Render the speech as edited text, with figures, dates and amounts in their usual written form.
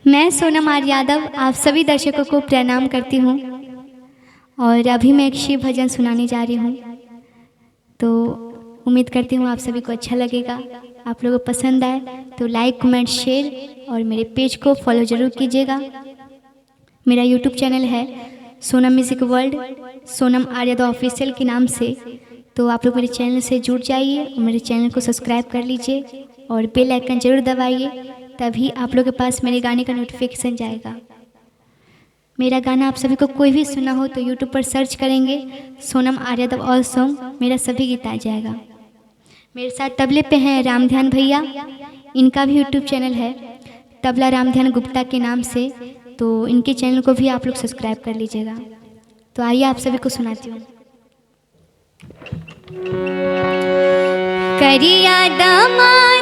मैं सोनम आर यादव आप सभी दर्शकों को प्रणाम करती हूँ और अभी मैं एक शिव भजन सुनाने जा रही हूँ। तो उम्मीद करती हूँ आप सभी को अच्छा लगेगा। आप लोगों को पसंद आए तो लाइक कमेंट शेयर और मेरे पेज को फॉलो ज़रूर कीजिएगा। मेरा यूट्यूब चैनल है सोनम म्यूज़िक वर्ल्ड, सोनम आर यादव ऑफिशियल के नाम से। तो आप लोग मेरे चैनल से जुड़ जाइए और मेरे चैनल को सब्सक्राइब कर लीजिए और बेल आइकन जरूर दबाइए, तभी आप लोगों के पास मेरे गाने का नोटिफिकेशन जाएगा। मेरा गाना आप सभी को कोई भी सुना हो तो यूट्यूब पर सर्च करेंगे सोनम आर यादव ऑल सॉन्ग, मेरा सभी गीत आ जाएगा। मेरे साथ तबले पे हैं रामध्यान भैया, इनका भी यूट्यूब चैनल है तबला रामध्यान गुप्ता के नाम से। तो इनके चैनल को भी आप लोग सब्सक्राइब कर लीजिएगा। तो आइए आप सभी को सुनाती हूँ। करिया दामा